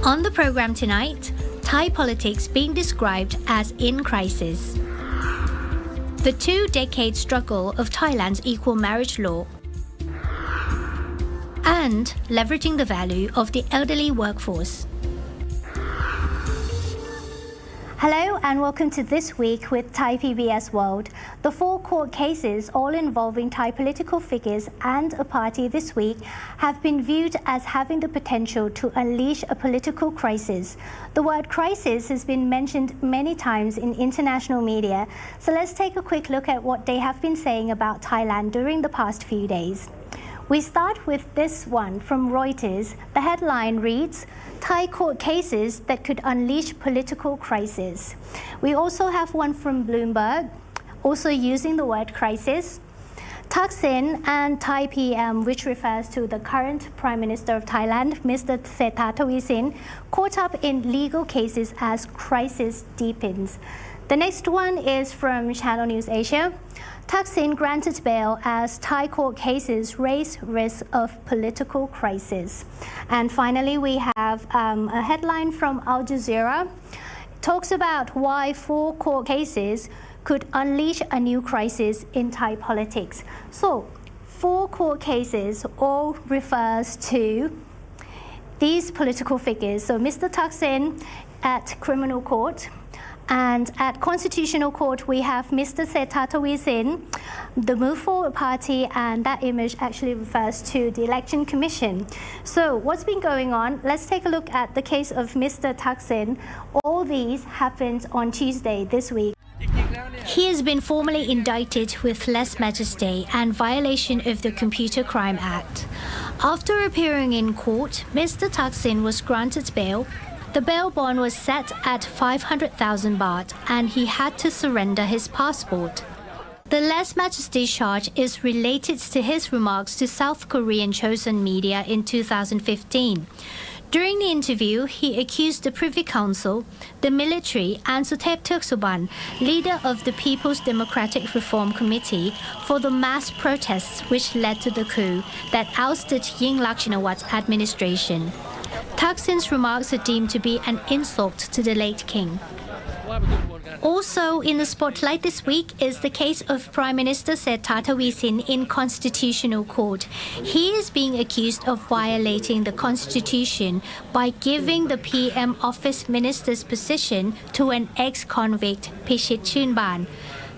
On the program tonight, Thai politics being described as in crisis. The 2-decade struggle of Thailand's equal marriage law. And leveraging the value of the elderly workforce. Hello and welcome to This Week with Thai PBS World. The 4 court cases, all involving Thai political figures and a party this week, have been viewed as having the potential to unleash a political crisis. The word crisis has been mentioned many times in international media, so let's take a quick look at what they have been saying about Thailand during the past few days. We start with this one from Reuters. The headline reads, Thai court cases that could unleash political crisis. We also have one from Bloomberg, also using the word crisis. Thaksin and Thai PM, which refers to the current Prime Minister of Thailand, Mr. Srettha Thavisin, caught up in legal cases as crisis deepens. The next one is from Channel News Asia. Thaksin granted bail as Thai court cases raise risk of political crisis. And finally, we have a headline from Al Jazeera. It talks about why 4 court cases could unleash a new crisis in Thai politics. So, 4 court cases all refers to these political figures. So, Mr. Thaksin at criminal court. And at Constitutional Court, we have Mr. Srettha Thavisin, the Move Forward Party, and that image actually refers to the Election Commission. So what's been going on? Let's take a look at the case of Mr. Thaksin. All these happened on Tuesday this week. He has been formally indicted with lèse majesté and violation of the Computer Crime Act. After appearing in court, Mr. Thaksin was granted bail. The bail bond was set at 500,000 baht and he had to surrender his passport. The lèse majesté charge is related to his remarks to South Korean Chosun media in 2015. During the interview, he accused the Privy Council, the military, and Suthep Thaugsuban, leader of the People's Democratic Reform Committee, for the mass protests which led to the coup that ousted Yingluck Shinawat's administration. Thaksin's remarks are deemed to be an insult to the late king. Also in the spotlight this week is the case of Prime Minister Srettha Thavisin in Constitutional Court. He is being accused of violating the constitution by giving the PM office minister's position to an ex-convict, Pichit Chunban.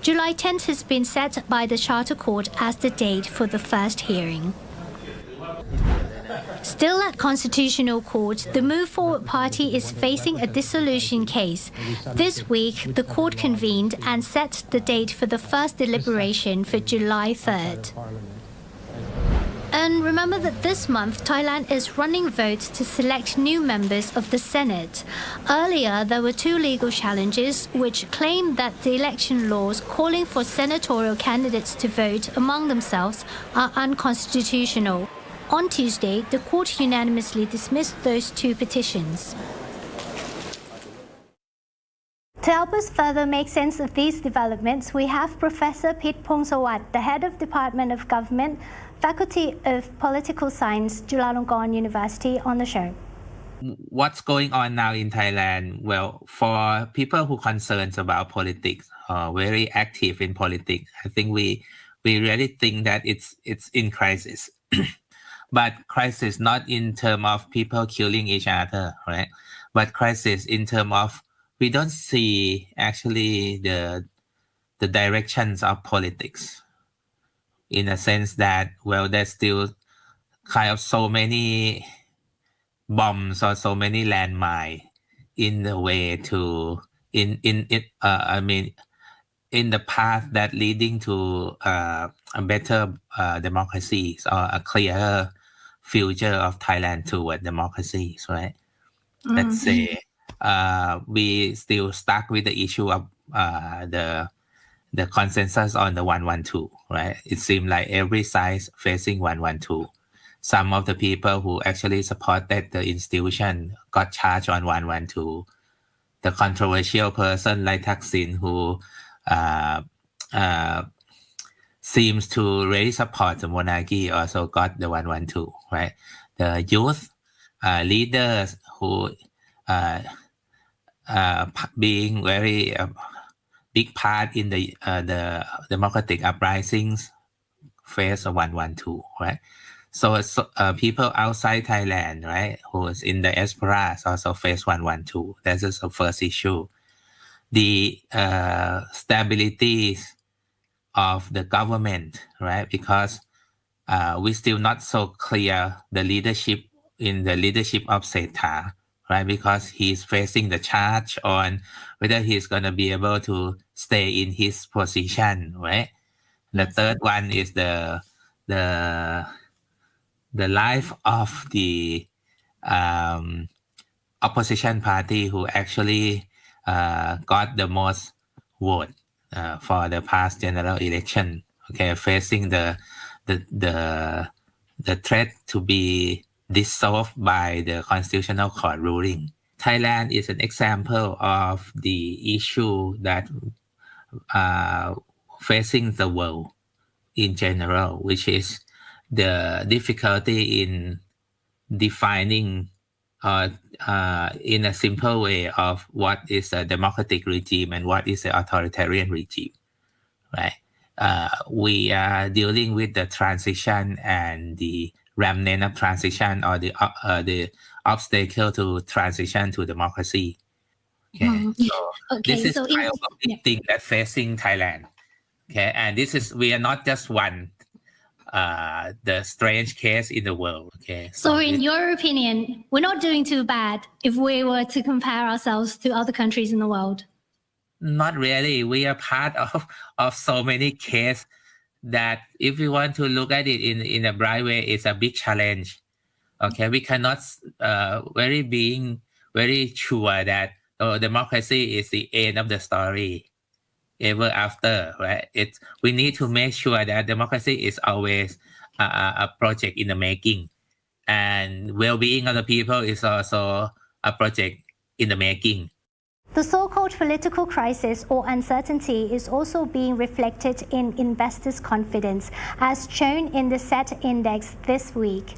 July 10th has been set by the Charter Court as the date for the first hearing. Still at Constitutional Court, the Move Forward Party is facing a dissolution case. This week, the court convened and set the date for the first deliberation for July 3rd. And remember that this month, Thailand is running votes to select new members of the Senate. Earlier, there were 2 legal challenges which claimed that the election laws calling for senatorial candidates to vote among themselves are unconstitutional. On Tuesday, the court unanimously dismissed those 2 petitions. To help us further make sense of these developments, we have Professor Pit Pongsawat, the head of Department of Government, Faculty of Political Science, Chulalongkorn University, on the show. What's going on now in Thailand? Well, for people who are concerned about politics, very active in politics, I think we really think that it's in crisis. But crisis not in terms of people killing each other, right? But crisis in terms of we don't see actually the directions of politics, in a sense that, well, there's still kind of so many bombs or so many landmines in the way to in the path that leading to a better democracies or a clearer future of Thailand toward democracies, right? Let's say we still stuck with the issue of the consensus on the 112, right? It seemed like every side facing 112. Some of the people who actually supported the institution got charged on 112. The controversial person like Thaksin, who seems to really support the monarchy, also got the 112, right? The youth leaders who uh, being very big part in the democratic uprisings phase of 112, right? So people outside Thailand, right, who is in the diaspora also face 112. That is the first issue. The stability of the government, right? Because we still not so clear the leadership of Setha, right? Because he's facing the charge on whether he's going to be able to stay in his position, right? The third one is the life of the opposition party who actually got the most vote for the past general election. Okay, facing the threat to be dissolved by the constitutional court ruling. Thailand is an example of the issue that facing the world in general, which is the difficulty in defining in a simple way of what is a democratic regime and what is an authoritarian regime, right? We are dealing with the transition and the remnant of transition or the obstacle to transition to democracy. Okay, this is kind of a big thing that's facing Thailand. Okay, and we are not just one the strange case in the world. Okay. So in your opinion, we're not doing too bad if we were to compare ourselves to other countries in the world? Not really. We are part of so many cases that if we want to look at it in a bright way, it's a big challenge. Okay, we cannot being very sure that democracy is the end of the story ever after, right? We need to make sure that democracy is always a project in the making, and well-being of the people is also a project in the making. The so-called political crisis or uncertainty is also being reflected in investors' confidence, as shown in the SET index this week.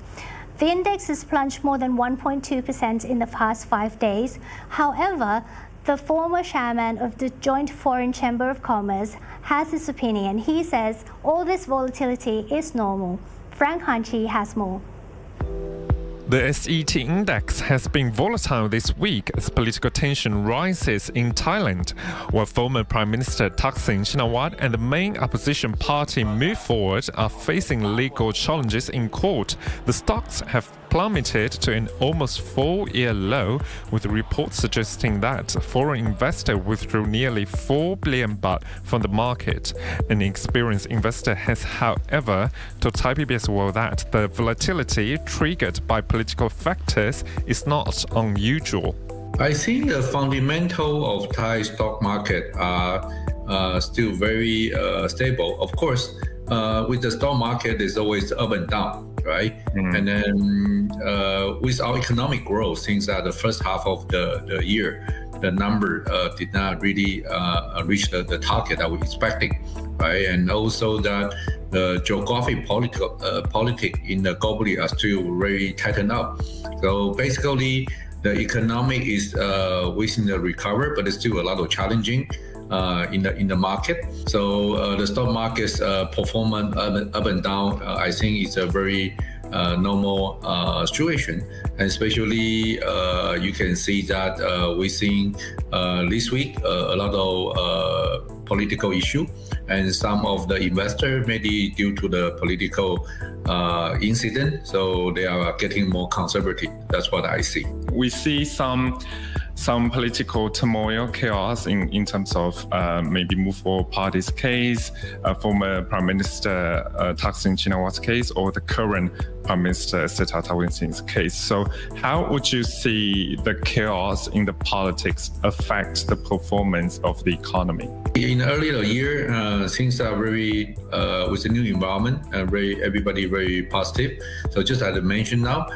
The index has plunged more than 1.2% in the past 5 days. However, the former chairman of the Joint Foreign Chamber of Commerce has his opinion. He says all this volatility is normal. Frank Hanchi has more. The SET index has been volatile this week as political tension rises in Thailand, while former Prime Minister Thaksin Shinawatra and the main opposition party Move Forward are facing legal challenges in court. The stocks have plummeted to an almost 4-year low, with reports suggesting that foreign investors withdrew nearly 4 billion baht from the market. An experienced investor has, however, told Thai PBS World that the volatility triggered by political factors is not unusual. I think the fundamental of Thai stock market are still very stable. Of course, with the stock market, there's always up and down, right? And then with our economic growth, since the first half of the year, the number did not really reach the target that we're expecting, right? And also that the geographic politics in the globally are still very tightened up. So basically, the economic is within the recovery, but it's still a lot of challenging in the market. So the stock market's performance up and down, I think it's a very normal situation. And especially you can see that we're seeing this week a lot of political issue, and some of the investors maybe due to the political incident, so they are getting more conservative. That's what I see. We see some political turmoil, chaos in terms of maybe Move Forward Party's case, former Prime Minister Thaksin Shinawatra's case, or the current Prime Minister Setha Thavisin's case. So how would you see the chaos in the politics affect the performance of the economy? In earlier year, things are very, with the new environment, everybody very positive. So just as I mentioned now,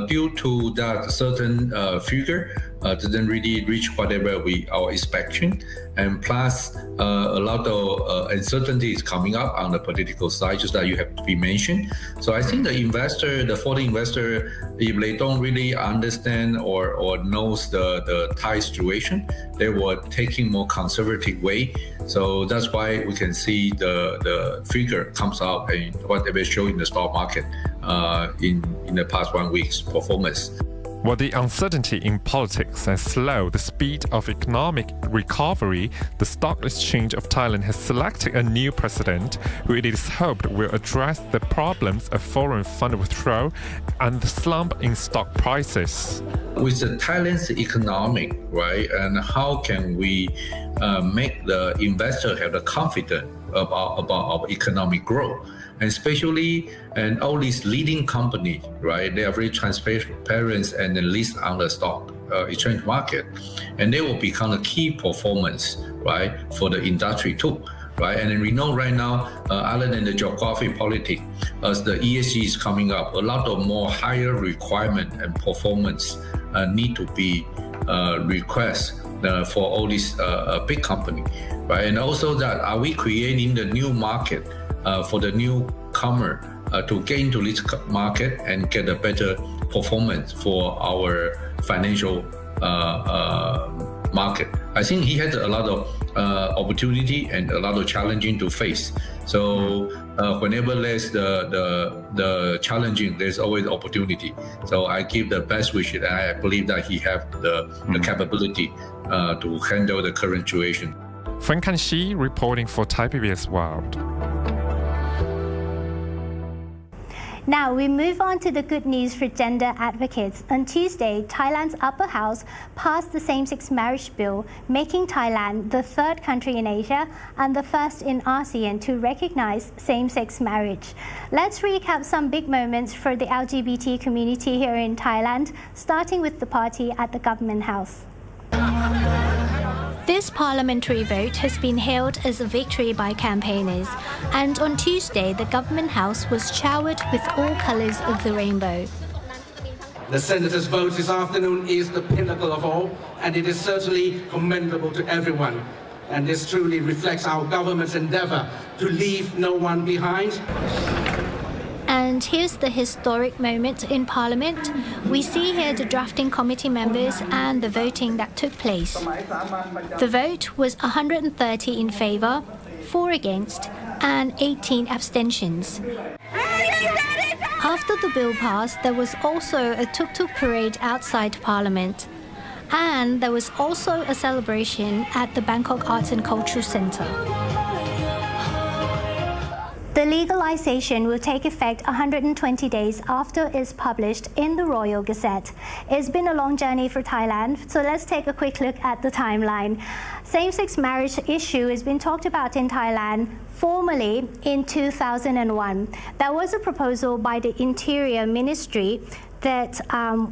due to that certain figure didn't really reach whatever our expectation, and plus a lot of uncertainty is coming up on the political side, just that you have to be mentioned. So I think the the foreign investor, if they don't really understand or knows the Thai situation, they were taking more conservative way. So that's why we can see the figure comes out and what they show in the stock market in the past 1 week's performance. While the uncertainty in politics has slowed the speed of economic recovery, the Stock Exchange of Thailand has selected a new president who it is hoped will address the problems of foreign fund withdrawal and the slump in stock prices. With the Thailand's economic, right, and how can we make the investor have the confidence about our economic growth? And especially, and all these leading companies, right, they are very transparent and then list on the stock exchange market, and they will become a key performance, right, for the industry too, right? And then we know right now, other than the geography politics, as the ESG is coming up, a lot of more higher requirement and performance need to be request for all these big companies, right? And also that, are we creating the new market for the newcomer to get into this market and get a better performance for our financial market? I think he has a lot of opportunity and a lot of challenging to face. So whenever there's the challenging, there's always opportunity. So I give the best wishes, and I believe that he has the capability to handle the current situation. Frank Kanshi reporting for Thai PBS World. Now we move on to the good news for gender advocates. On Tuesday, Thailand's upper house passed the same-sex marriage bill, making Thailand the third country in Asia and the first in ASEAN to recognize same-sex marriage. Let's recap some big moments for the LGBT community here in Thailand, starting with the party at the government house. This parliamentary vote has been hailed as a victory by campaigners, and on Tuesday the government house was showered with all colours of the rainbow. The senators' vote this afternoon is the pinnacle of all, and it is certainly commendable to everyone. And this truly reflects our government's endeavour to leave no one behind. And here's the historic moment in Parliament. We see here the drafting committee members and the voting that took place. The vote was 130 in favour, 4 against, and 18 abstentions. After the bill passed, there was also a tuk-tuk parade outside Parliament. And there was also a celebration at the Bangkok Arts and Cultural Centre. The legalization will take effect 120 days after it's published in the Royal Gazette. It's been a long journey for Thailand, so let's take a quick look at the timeline. Same-sex marriage issue has been talked about in Thailand formally in 2001. There was a proposal by the Interior Ministry that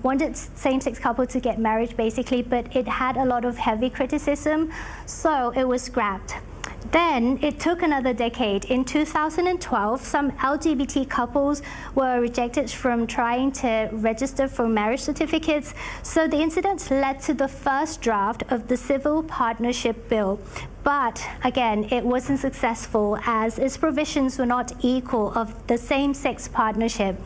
wanted same-sex couples to get married basically, but it had a lot of heavy criticism, so it was scrapped. Then it took another decade. In 2012, some LGBT couples were rejected from trying to register for marriage certificates. So the incident led to the first draft of the Civil Partnership Bill. But again, it wasn't successful as its provisions were not equal of the same-sex partnership.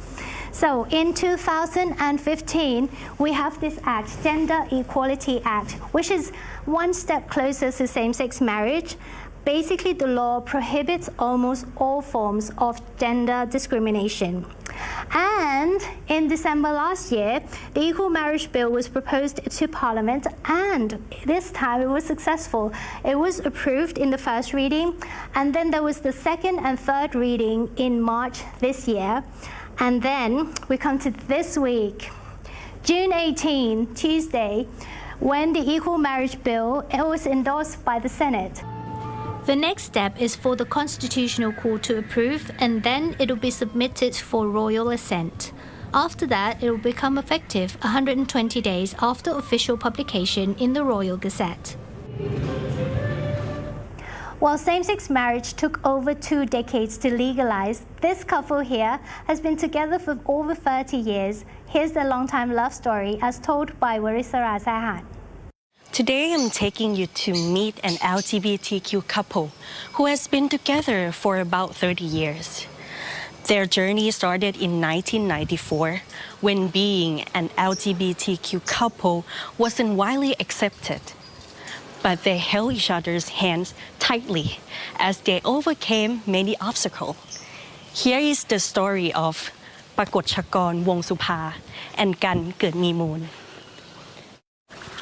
So in 2015, we have this act, Gender Equality Act, which is one step closer to same-sex marriage. Basically, the law prohibits almost all forms of gender discrimination. And in December last year, the Equal Marriage Bill was proposed to Parliament, and this time it was successful. It was approved in the first reading, and then there was the second and third reading in March this year. And then we come to this week, June 18, Tuesday, when the Equal Marriage Bill was endorsed by the Senate. The next step is for the Constitutional Court to approve, and then it will be submitted for royal assent. After that, it will become effective 120 days after official publication in the Royal Gazette. While same-sex marriage took over 2 decades to legalize, this couple here has been together for over 30 years. Here's their long-time love story as told by Warisara Sahan. Today I'm taking you to meet an LGBTQ couple who has been together for about 30 years. Their journey started in 1994 when being an LGBTQ couple wasn't widely accepted. But they held each other's hands tightly as they overcame many obstacles. Here is the story of ปรากฏชกร วงสุภา and กันเกิดมีมูล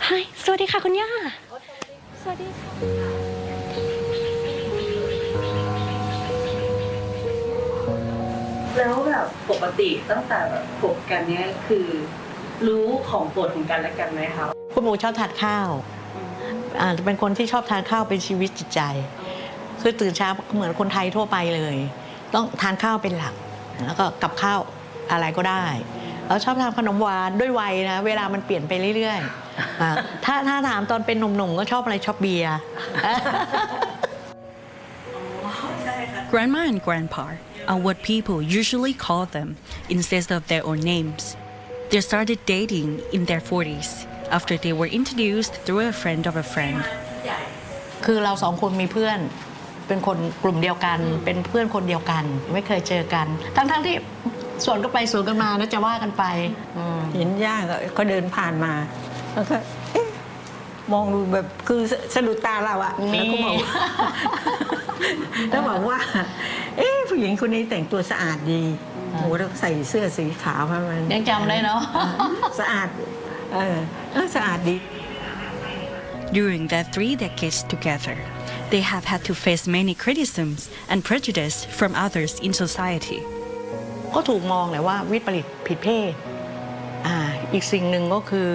Hi สวัสดีค่ะคุณย่าสวัสดีค่ะแล้วแบบปกติตั้งแต่แบบคบกันเนี้ยคือรู้ของโปรดของกันและกันไหมคะคุณหมูชอบทานข้าวเป็นคนที่ชอบทานข้าวเป็นชีวิตจิตใจคือตื่นเช้าเหมือนคนไทยทั่วไปเลยต้องทานข้าวเป็นหลักแล้วก็กับข้าวอะไรก็ได้แล้วชอบทานขนมหวานด้วยวัยนะเวลามันเปลี่ยนไปเรื่อยๆถ้าถามตอนเป็นหนุ่มๆก็ชอบอะไรชอบเบียร์ Grandma and Grandpa are what people usually call them instead of their own names. They started dating in their 40s after they were introduced through a friend of a friend. คือเราสองคนมีเพื่อนเป็นคนกลุ่มเดียวกันเป็นเพื่อนคนเดียวกันไม่เคยเจอกันทั้งที่สวนก็ไปสวนกันมานะจะว่ากันไปเห็นย่าก็เดินผ่านมาแล้วก็มองดูแบบคือสะดุดตาเราอะแล้วบอกว่าผู้หญิงคนนี้แต่งตัวสะอาดดีโหแล้วใส่เสื้อสีขาวมันยังจำได้เนาะสะอาดสะอาดดี During their 3 decades together, they have had to face many criticisms and prejudice from others in society. ก็ถูกมองเลยว่าวิปริตผิดเพศอีกสิ่งหนึ่งก็คือ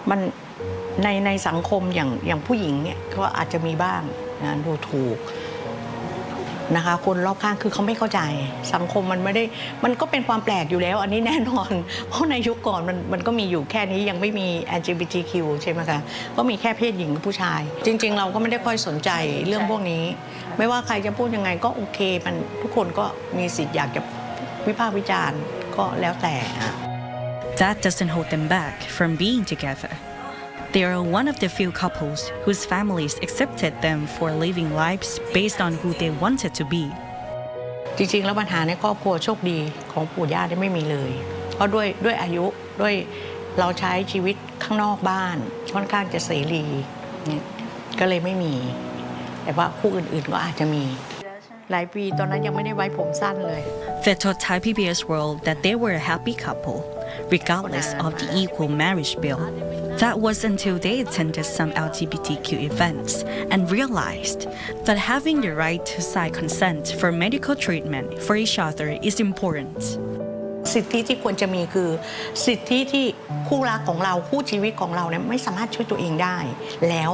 มันในสังคมอย่างผู้หญิงเนี่ยก็อาจจะมีบ้างนะดูถูกนะคะคนรอบข้างคือเขาไม่เข้าใจสังคมมันก็เป็นความแปลกอยู่แล้วอันนี้แน่นอนเพราะในยุคก่อนมันก็มีอยู่แค่นี้ยังไม่มี LGBTQ ใช่ไหมคะก็มีแค่เพศหญิงกับผู้ชายจริงๆเราก็ไม่ได้ค่อยสนใจเรื่องพวกนี้ไม่ว่าใครจะพูดยังไงก็โอเคมันทุกคนก็มีสิทธิ์อยากจะวิพากษ์วิจารณ์ก็แล้วแต่ That doesn't hold them back from being together. They are one of the few couples whose families accepted them for living lives based on who they wanted to be. จริงๆแล้วปัญหาในครอบครัวโชคดีของปู่ย่าได้ไม่มีเลยเพราะด้วยอายุด้วยเราใช้ชีวิตข้างนอกบ้านค่อนข้างจะเสรีก็เลยไม่มีแต่ว่าคู่อื่นๆก็อาจจะมีหลายปีตอนนั้นยังไม่ได้ไว้ผมสั้นเลย They told Thai PBS World that they were a happy couple, regardless of the equal marriage bill. That was until they attended some LGBTQ events and realized that having the right to sign consent for medical treatment for each other is important. สิทธิที่ควรจะมีคือสิทธิที่คู่รักของเราคู่ชีวิตของเราเนี่ยไม่สามารถช่วยตัวเองได้แล้ว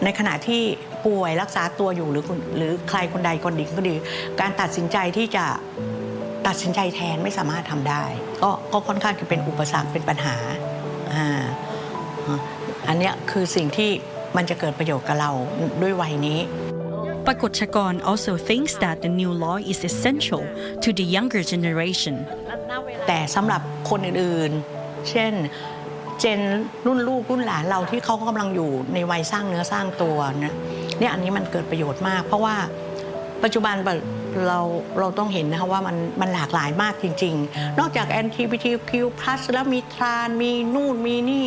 ในขณะที่ป่วยรักษาตัวอยู่หรือใครคนใดคนหนึ่งก็ดีการตัดสินใจที่จะตัดสินใจแทนไม่สามารถทำได้ก็ค่อนข้างจะเป็นอุปสรรคเป็นปัญหาอันนี้คือสิ่งที่มันจะเกิดประโยชน์กับเราด้วยวัยนี้ Pakotchakon also thinks that the new law is essential to the younger generation. แต่สำหรับคนอื่นๆเช่นเจนรุ่นลูกรุ่นหลานเราที่เขากำลังอยู่ในวัยสร้างเนื้อสร้างตัวเนี่ยอันนี้มันเกิดประโยชน์มากเพราะว่าปัจจุบันเราต้องเห็นนะคะว่ามันหลากหลายมากจริงๆนอกจาก LGBTQ+ แล้วมีทรานมีนู่นมีนี่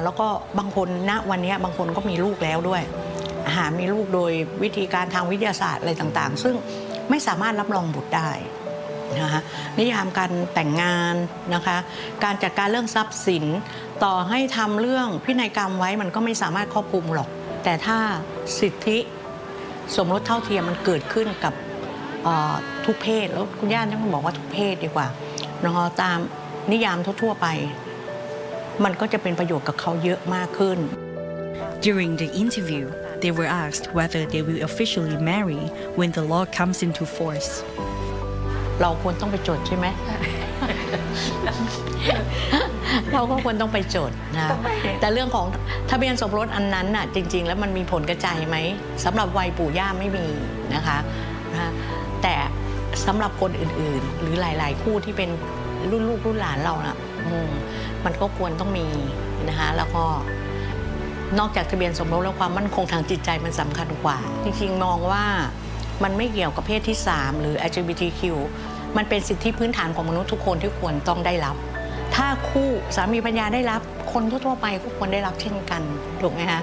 แล้วก็บางคนณวันนี้บางคนก็มีลูกแล้วด้วยมีลูกโดยวิธีการทางวิทยาศาสตร์อะไรต่างๆซึ่งไม่สามารถรับรองบุตรได้นะคะนิยามการแต่งงานนะคะการจัดการเรื่องทรัพย์สินต่อให้ทำเรื่องพินัยกรรมไว้มันก็ไม่สามารถครอบคลุมหรอกแต่ถ้าสิทธิสมรสเท่าเทียมมันเกิดขึ้นกับทุกเพศแล้วคุณย่าต้องบอกว่าทุกเพศดีกว่านะคะตามนิยามทั่วๆไปมันก็จะเป็นประโยชน์กับเขาเยอะมากขึ้น During the interview, they were asked whether they will officially marry when the law comes into force. เราควรต้องไปจดใช่ไหม เราก็ควรต้องไปจดนะแต่เรื่องของทะเบียนสมรสอันนั้นน่ะจริงๆแล้วมันมีผลกระจายไหมสำหรับวัยปู่ย่าไม่มีนะคะแต่สำหรับคนอื่นๆหรือหลายๆคู่ที่เป็นรุ่นลูกรุ่นหลานเราน่ะมันก็ควรต้องมีนะคะแล้วก็นอกจากทะเบียนสมรสแล้วความมั่นคงทางจิตใจมันสำคัญกว่าจริงๆมองว่า มันไม่เกี่ยวกับเพศที่3หรือ LGBTQ มันเป็นสิทธิพื้นฐานของมนุษย์ทุกคนที่ควรต้องได้รับถ้าคู่สามีภรรยาได้รับคนทั่วไปก็ควรได้รับเช่นกันถูกไหมคะ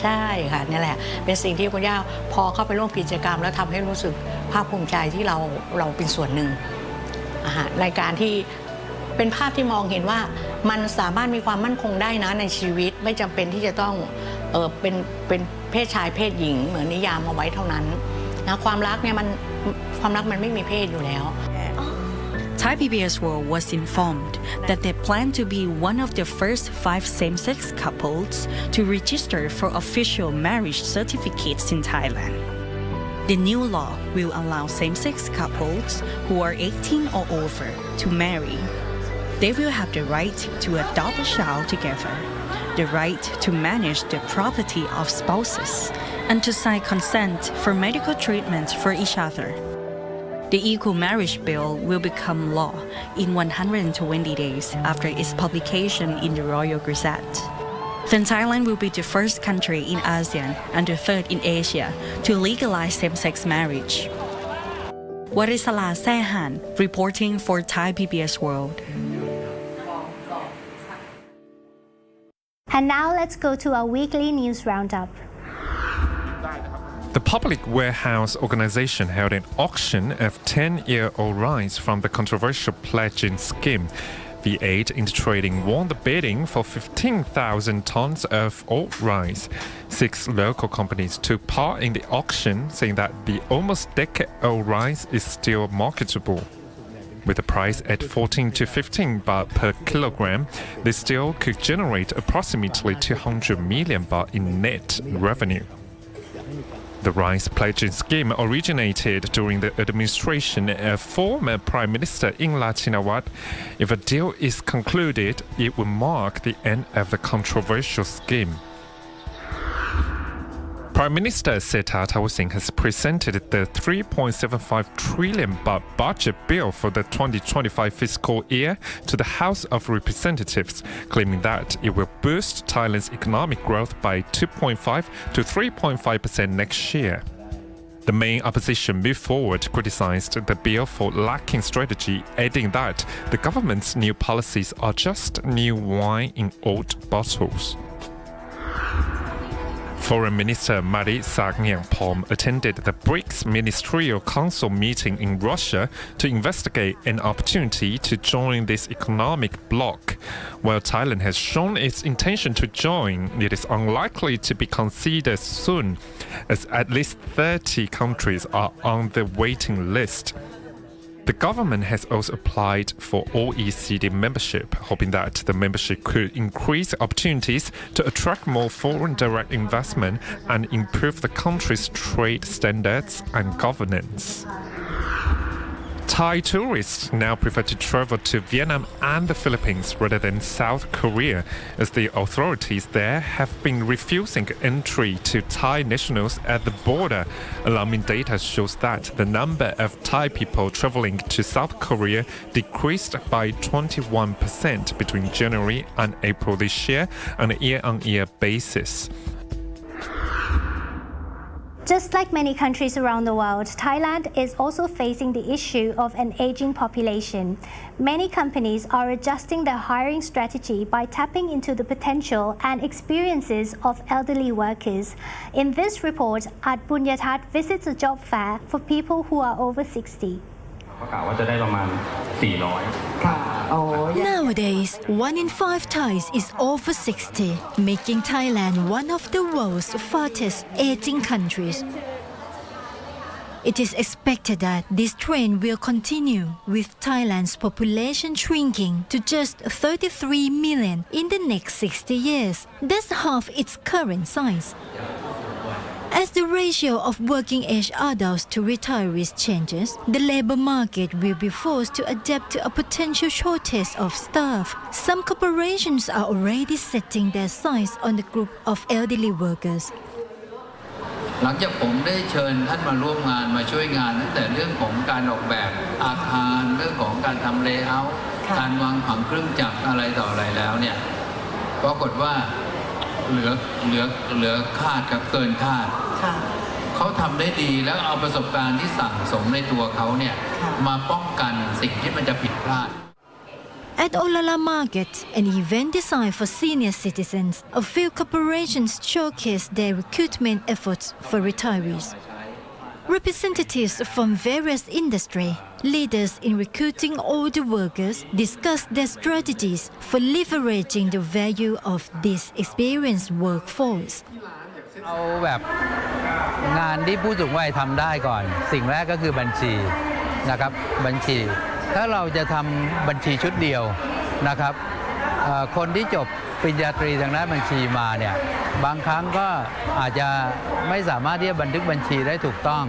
ใช่ค่ะนี่แหละเป็นสิ่งที่คุณย่าพอเข้าไปร่วมกิจกรรมแล้วทำให้รู้สึกภาคภูมิใจที่เราเป็นส่วนหนึ่งในการที่เป็นภาพที่มองเห็นว่ามันสามารถมีความมั่นคงได้นะในชีวิตไม่จำเป็นที่จะต้องเป็นเพศชายเพศหญิงเหมือนนิยามเอาไว้เท่านั้นนะความรักเนี่ยความรักมันไม่มีเพศอยู่แล้ว Thai PBS World was informed that they plan to be one of the first 5 same-sex couples to register for official marriage certificates in Thailand. The new law will allow same-sex couples who are 18 or over to marry. They will have the right to adopt a child together, the right to manage the property of spouses, and to sign consent for medical treatment for each other. The Equal Marriage Bill will become law in 120 days after its publication in the Royal Gazette. Then Thailand will be the first country in ASEAN and the third in Asia to legalize same-sex marriage. Warisala Sehan reporting for Thai PBS World. And now let's go to our weekly news roundup. The Public Warehouse Organization held an auction of 10-year-old rice from the controversial pledging scheme. The aid in trading won the bidding for 15,000 tons of old rice. 6 local companies took part in the auction, saying that the almost decade-old rice is still marketable. With the price at 14 to 15 baht per kilogram, they still could generate approximately 200 million baht in net revenue. The rice pledging scheme originated during the administration of former Prime Minister Yingluck Shinawatra. If a deal is concluded, it will mark the end of the controversial scheme. Prime Minister Sethar Thavisin has presented the 3.75 trillion baht budget bill for the 2025 fiscal year to the House of Representatives, claiming that it will boost Thailand's economic growth by 2.5 to 3.5% next year. The main opposition moved forward criticized the bill for lacking strategy, adding that the government's new policies are just new wine in old bottles. Foreign Minister Marit Sargnyangpom attended the BRICS Ministerial Council meeting in Russia to investigate an opportunity to join this economic bloc. While Thailand has shown its intention to join, it is unlikely to be considered soon, as at least 30 countries are on the waiting list. The government has also applied for OECD membership, hoping that the membership could increase opportunities to attract more foreign direct investment and improve the country's trade standards and governance. Thai tourists now prefer to travel to Vietnam and the Philippines rather than South Korea, as the authorities there have been refusing entry to Thai nationals at the border. Alarming data shows that the number of Thai people traveling to South Korea decreased by 21% between January and April this year on a year-on-year basis. Just like many countries around the world, Thailand is also facing the issue of an aging population. Many companies are adjusting their hiring strategy by tapping into the potential and experiences of elderly workers. In this report, At Bunyatat visits a job fair for people who are over 60. Nowadays, 1 in 5 Thais is over 60, making Thailand one of the world's fastest aging countries. It is expected that this trend will continue, with Thailand's population shrinking to just 33 million in the next 60 years. That's half its current size. As the ratio of working-age adults to retirees changes, the labor market will be forced to adapt to a potential shortage of staff. Some corporations are already setting their sights on the group of elderly workers. หลังจากผมได้เชิญท่านมาร่วมงานมาช่วยงานตั้งแต่เรื่องของการออกแบบอาคารเรื่องของการทำเลเยอร์การวางผังเครื่องจักรอะไรต่ออะไรแล้วเนี่ยปรากฏว่าเหลือคาดกับเกินคาด เขาทำได้ดีแล้วเอาประสบการณ์ที่สั่งสมในตัวเขาเนี่ยมาป้องกันสิ่งที่มันจะผิดพลาด At Olala Market, an event designed for senior citizens, a few corporations showcased their recruitment efforts for retirees. Representatives from various industries, leaders in recruiting older workers, discussed their strategies for leveraging the value of this experienced workforce. เอาแบบงานที่ผู้สูงวัยทำได้ก่อนสิ่งแรกก็คือบัญชีนะครับบัญชีถ้าเราจะทำบัญชีชุดเดียวนะครับคนที่จบปริญญาตรีทางด้านบัญชีมาเนี่ยบางครั้งก็อาจจะไม่สามารถที่จะบันทึกบัญชีได้ถูกต้อง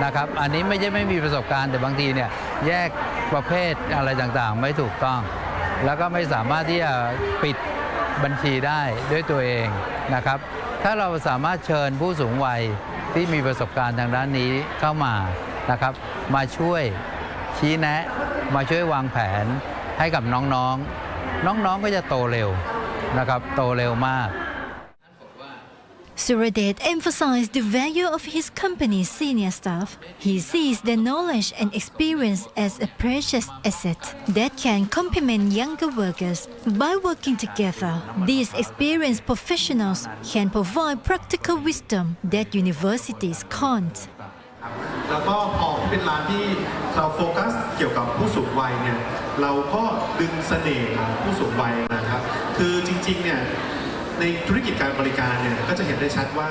นะครับอันนี้ไม่ใช่ไม่มีประสบการณ์แต่บางทีเนี่ยแยกประเภทอะไรต่างๆไม่ถูกต้องแล้วก็ไม่สามารถที่จะปิดบัญชีได้ด้วยตัวเองนะครับถ้าเราสามารถเชิญผู้สูงวัยที่มีประสบการณ์ทางด้านนี้เข้ามานะครับมาช่วยชี้แนะมาช่วยวางแผนให้กับน้องๆก็จะโตเร็วนะครับโตเร็วมาก Suradet emphasized the value of his company's senior staff. He sees their knowledge and experience as a precious asset that can complement younger workers. By working together, these experienced professionals can provide practical wisdom that universities can't. แล้วก็พอเป็นร้านที่เราโฟกัสเกี่ยวกับผู้สูงวัยเนี่ยเราก็ดึงเสน่ห์ของผู้สูงวัยนะครับคือจริงๆเนี่ยในธุรกิจการบริการเนี่ยก็จะเห็นได้ชัดว่า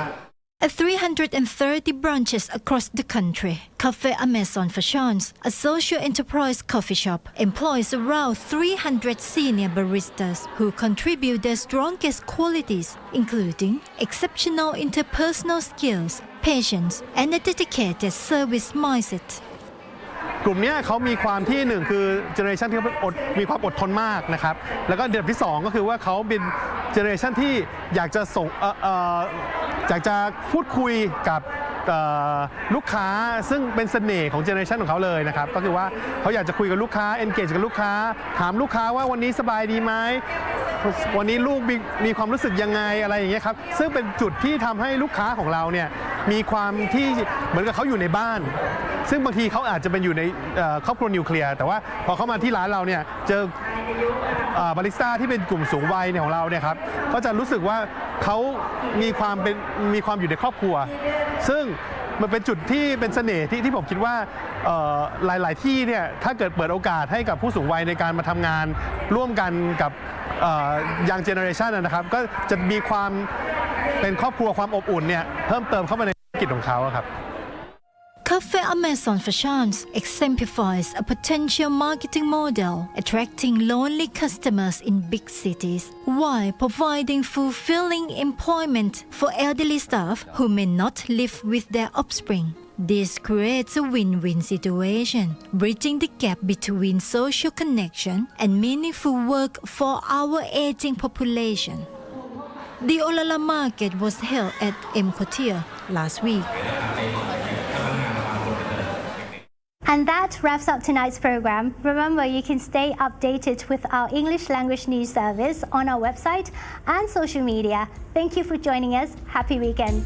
At 330 branches across the country, Cafe Amazon for Chance, a social enterprise coffee shop, employs around 300 senior baristas who contribute their strongest qualities, including exceptional interpersonal skills, patience, and a dedicated service mindset. กลุ่มนี้เขามีความที่หนึ่งคือเจเนอเรชันที่มีความอดทนมากนะครับแล้วก็เดือนที่2ก็คือว่าเขาเป็นเจเนอเรชันที่อยากจะส่งอยากจะพูดคุยกับลูกค้าซึ่งเป็นเสน่ห์ของเจเนอเรชันของเขาเลยนะครับก็คือว่าเขาอยากจะคุยกับลูกค้า engage กับลูกค้าถามลูกค้าว่าวันนี้สบายดีไหมวันนี้ลูกมีความรู้สึกยังไงอะไรอย่างเงี้ยครับซึ่งเป็นจุดที่ทำให้ลูกค้าของเราเนี่ยมีความที่เหมือนกับเขาอยู่ในบ้านซึ่งบางทีเขาอาจจะเป็นอยู่ในครอบครัวนิวเคลียร์แต่ว่าพอเขามาที่ร้านเราเนี่ยเจอบาริสต้าที่เป็นกลุ่มสูงวัยของเราเนี่ยครับก็จะรู้สึกว่าเขามีความอยู่ในครอบครัวซึ่งมันเป็นจุดที่เป็นเสน่ห์ที่ผมคิดว่าหลายๆที่เนี่ยถ้าเกิดเปิดโอกาสให้กับผู้สูงวัยในการมาทำงานร่วมกันกับยังเจเนอเรชันนะครับก็จะมีความเป็นครอบครัวความอบอุ่นเนี่ยเพิ่มเติมเข้ามาในธุรกิจของเขาครับCafe Amazon for Chance exemplifies a potential marketing model attracting lonely customers in big cities while providing fulfilling employment for elderly staff who may not live with their offspring. This creates a win-win situation, bridging the gap between social connection and meaningful work for our aging population. The Olala Market was held at M. Kotia last week. And that wraps up tonight's program. Remember, you can stay updated with our English language news service on our website and social media. Thank you for joining us. Happy weekend.